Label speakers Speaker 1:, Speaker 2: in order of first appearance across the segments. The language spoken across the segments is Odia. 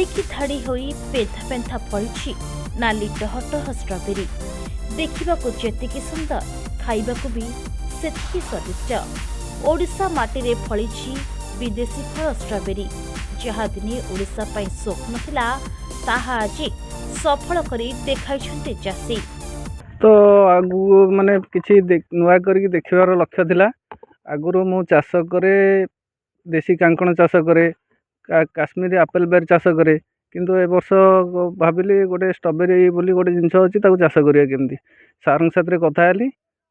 Speaker 1: ଧାଡ଼ିକି ଧାଡ଼ି ହୋଇ ପେନ୍ଥା ପେନ୍ଥା ଫଳିଛି ନାଲି ଟହଟହ ଷ୍ଟ୍ରବେରୀ। ଦେଖିବାକୁ ଯେତିକି ସୁନ୍ଦର, ଖାଇବାକୁ ବି ସେତିକି ସ୍ୱାଦିଷ୍ଟ। ଓଡ଼ିଶା ମାଟିରେ ଫଳିଛି ବିଦେଶୀ ଫଳ ଷ୍ଟ୍ରବେରୀ। ଯାହା ଦିନେ ଓଡ଼ିଶା ପାଇଁ ସ୍ୱପ୍ନ ଥିଲା, ତାହା ଆଜି ସଫଳ କରି ଦେଖାଇଛନ୍ତି ଚାଷୀ।
Speaker 2: ତ ଆଗକୁ ମାନେ କିଛି ନୂଆ କରିକି ଦେଖିବାର ଲକ୍ଷ୍ୟ ଥିଲା। ଆଗରୁ ମୁଁ ଚାଷ କରେ, ଦେଶୀ କାଙ୍କଣ ଚାଷ କରେ, କାଶ୍ମୀରୀ ଆପେଲ ବେରୀ ଚାଷ କରେ। କିନ୍ତୁ ଏ ବର୍ଷ ଭାବିଲି ଗୋଟେ ଷ୍ଟ୍ରବେରୀ ବୋଲି ଗୋଟେ ଜିନିଷ ଅଛି, ତାକୁ ଚାଷ କରିବା କେମିତି। ସାର୍ଙ୍କ ସାଥିରେ କଥା ହେଲି,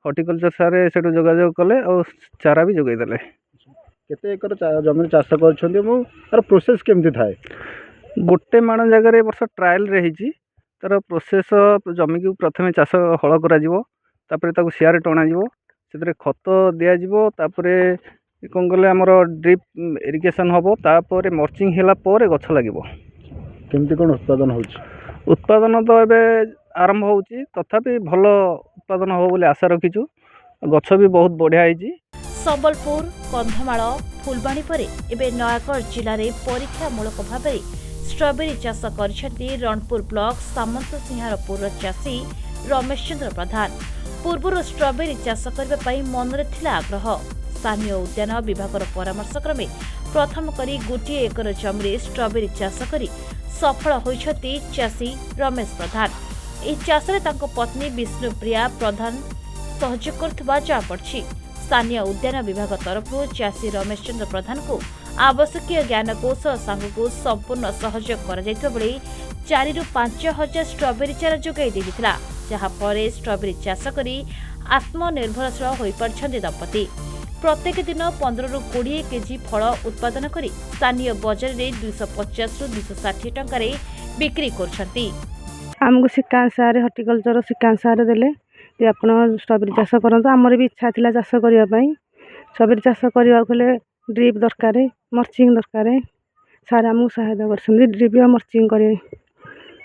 Speaker 2: ହର୍ଟିକଲଚର ସାର୍ ସେଠୁ ଯୋଗାଯୋଗ କଲେ ଆଉ ଚାରା ବି ଯୋଗାଇ ଦେଲେ।
Speaker 3: କେତେ ଏକର ଜମିରେ ଚାଷ କରିଛନ୍ତି ଏବଂ ତାର ପ୍ରୋସେସ କେମିତି ଥାଏ?
Speaker 2: ଗୋଟେ ମାଣ ଜାଗାରେ ଏ ବର୍ଷ ଟ୍ରାଏଲରେ ହେଇଛି। ତାର ପ୍ରୋସେସ, ଜମିକୁ ପ୍ରଥମେ ଚାଷ ହଳ କରାଯିବ, ତାପରେ ତାକୁ ସିଆରେ ଟଣାଯିବ, ସେଥିରେ ଖତ ଦିଆଯିବ, ତାପରେ କ'ଣ କଲେ ଆମର ଡ୍ରିପ୍ ଇରିଗେସନ୍ ହେବ, ତାପରେ ମର୍ଚିଂ ହେଲା ପରେ ଗଛ ଲାଗିବ।
Speaker 3: କେମିତି କ'ଣ ଉତ୍ପାଦନ ହେଉଛି?
Speaker 2: ଉତ୍ପାଦନ ତ ଏବେ ଆରମ୍ଭ ହେଉଛି, ତଥାପି ଭଲ ଉତ୍ପାଦନ ହେବ ବୋଲି ଆଶା ରଖିଛୁ। ଗଛ ବି ବହୁତ ବଢ଼ିଆ ହେଇଛି।
Speaker 1: ସମ୍ବଲପୁର, କନ୍ଧମାଳ, ଫୁଲବାଣୀ ପରେ ଏବେ ନୟାଗଡ଼ ଜିଲ୍ଲାରେ ପରୀକ୍ଷାମୂଳକ ଭାବରେ ଷ୍ଟ୍ରବେରୀ ଚାଷ କରିଛନ୍ତି ରଣପୁର ବ୍ଲକ ସାମନ୍ତସିଂହାରପୁରର ଚାଷୀ ରମେଶ ଚନ୍ଦ୍ର ପ୍ରଧାନ। ପୂର୍ବରୁ ଷ୍ଟ୍ରବେରୀ ଚାଷ କରିବା ପାଇଁ ମନରେ ଥିଲା ଆଗ୍ରହ। ସ୍ଥାନୀୟ ଉଦ୍ୟାନ ବିଭାଗର ପରାମର୍ଶ କ୍ରମେ ପ୍ରଥମ କରି 1 ଏକର ଜମିରେ ଷ୍ଟ୍ରବେରୀ ଚାଷ କରି ସଫଳ ହୋଇଛନ୍ତି ଚାଷୀ ରମେଶ ପ୍ରଧାନ। ଏହି ଚାଷରେ ତାଙ୍କ ପତ୍ନୀ ବିଷ୍ଣୁପ୍ରିୟା ପ୍ରଧାନ ସହଯୋଗ କରୁଥିବା ଜଣାପଡ଼ିଛି। ସ୍ଥାନୀୟ ଉଦ୍ୟାନ ବିଭାଗ ତରଫରୁ ଚାଷୀ ରମେଶ ଚନ୍ଦ୍ର ପ୍ରଧାନଙ୍କୁ ଆବଶ୍ୟକୀୟ ଜ୍ଞାନକୌଶଳ ସାଙ୍ଗକୁ ସମ୍ପୂର୍ଣ୍ଣ ସହଯୋଗ କରାଯାଇଥିବା ବେଳେ 4 ରୁ 5 ହଜାର ଷ୍ଟ୍ରବେରୀ ଚାରା ଯୋଗାଇ ଦିଆଯାଇଥିଲା, ଯାହାଫଳରେ ଷ୍ଟ୍ରବେରୀ ଚାଷ କରି ଆତ୍ମନିର୍ଭରଶୀଳ ହୋଇପାରିଛନ୍ତି ଦମ୍ପତି। ପ୍ରତ୍ୟେକ ଦିନ 15 ରୁ 20 କେଜି ଫଳ ଉତ୍ପାଦନ କରି ସ୍ଥାନୀୟ ବଜାରରେ 250 ରୁ 260 ଟଙ୍କାରେ ବିକ୍ରି କରୁଛନ୍ତି।
Speaker 4: ଆମକୁ Shrikant sir horticulture Shrikant sir ଦେଲେ ଯେ ଆପଣ ଷ୍ଟ୍ରବେରୀ ଚାଷ କରନ୍ତୁ। ଆମର ବି ଇଚ୍ଛା ଥିଲା ଚାଷ କରିବା ପାଇଁ। ଷ୍ଟ୍ରବେରୀ ଚାଷ କରିବାକୁ ହେଲେ ଡ୍ରିପ୍ ଦରକାର, ମର୍ଚିଂ ଦରକାର। ସାର୍ ଆମକୁ ସହାୟତା କରିଛନ୍ତି ଡ୍ରିପ୍ ଆଉ ମର୍ଚିଂ କରିବା।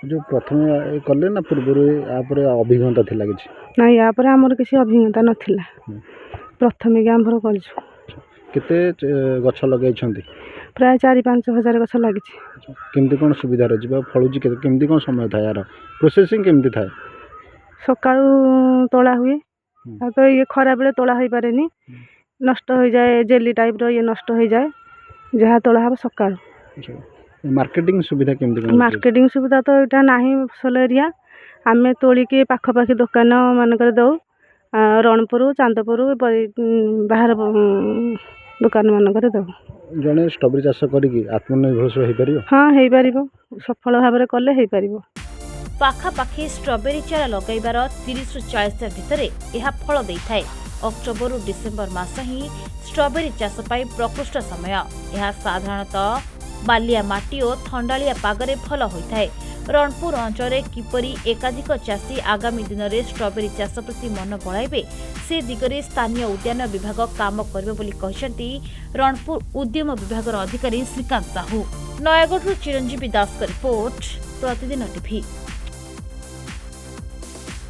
Speaker 3: ଯେଉଁ ପ୍ରଥମେ କଲେ ନା ପୂର୍ବରୁ ୟାପରେ ଅଭିଜ୍ଞତା ଥିଲା କିଛି?
Speaker 4: ନାଇଁ, ୟାପରେ ଆମର କିଛି ଅଭିଜ୍ଞତା ନଥିଲା, ପ୍ରଥମେ କି ଆରମ୍ଭ କରିଛୁ।
Speaker 3: କେତେ ଗଛ ଲଗାଇଛନ୍ତି?
Speaker 4: ପ୍ରାୟ 4-5 ହଜାର ଗଛ ଲାଗିଛି।
Speaker 3: କେମିତି କ'ଣ ସୁବିଧା ରହିଛି ବା ଫଳୁଛି କେମିତି କ'ଣ ସମୟ ଥାଏ? ୟାର ପ୍ରୋସେସିଂ କେମିତି ଥାଏ?
Speaker 4: ସକାଳୁ ତୋଳା ହୁଏ, ଆଉ ତ ଇଏ ଖରାବେଳେ ତୋଳା ହୋଇପାରେନି, ନଷ୍ଟ ହୋଇଯାଏ, ଜେଲି ଟାଇପ୍ର ଇଏ ନଷ୍ଟ ହୋଇଯାଏ। ଯାହା ତୋଳା ହେବ ସକାଳୁ।
Speaker 3: ମାର୍କେଟିଂ ସୁବିଧା କେମିତି କ'ଣ?
Speaker 4: ମାର୍କେଟିଂ ସୁବିଧା ତ ଏଇଟା ନାହିଁ ଫସଲ ଏରିଆ। ଆମେ ତୋଳିକି ପାଖାପାଖି ଦୋକାନ ମାନଙ୍କରେ ଦେଉ, ରଣପୁର, ଚାନ୍ଦପୁର, ବାହାର ଦୋକାନ ମାନଙ୍କରେ ଦେଉ।
Speaker 3: ଜଣେ ଷ୍ଟ୍ରବେରୀ ଚାଷ କରିକି ଆତ୍ମନିର୍ଭରଶୀଳ ହୋଇପାରିବ?
Speaker 4: ହଁ, ହୋଇପାରିବ। ସଫଳ ଭାବରେ କଲେ ହୋଇପାରିବ।
Speaker 1: ପାଖାପାଖି ଷ୍ଟ୍ରବେରୀ ଚାରା ଲଗାଇବାର 30 ରୁ 40 ଦିନ ଭିତରେ ଏହା ଫଳ ଦେଇଥାଏ। ଅକ୍ଟୋବରରୁ ଡିସେମ୍ବର ମାସ ହିଁ ଷ୍ଟ୍ରବେରୀ ଚାଷ ପାଇଁ ପ୍ରକୃଷ୍ଟ ସମୟ। ଏହା ସାଧାରଣତଃ ବାଲିଆ ମାଟି ଓ ଥଣ୍ଡାଳିଆ ପାଗରେ ଭଲ ହୋଇଥାଏ। ରଣପୁର ଅଞ୍ଚଳରେ କିପରି ଏକାଧିକ ଚାଷୀ ଆଗାମୀ ଦିନରେ ଷ୍ଟ୍ରବେରୀ ଚାଷ ପ୍ରତି ମନ ବଳାଇବେ, ସେ ଦିଗରେ ସ୍ଥାନୀୟ ଉଦ୍ୟାନ ବିଭାଗ କାମ କରିବ ବୋଲି କହିଛନ୍ତି ରଣପୁର ଉଦ୍ୟମ ବିଭାଗର ଅଧିକାରୀ ଶ୍ରୀକାନ୍ତ ସାହୁ। ନୟାଗଡ଼ରୁ ଚିରଞ୍ଜୀବୀ ଦାସଙ୍କ ରିପୋର୍ଟ, ପ୍ରତିଦିନ ଟିଭି।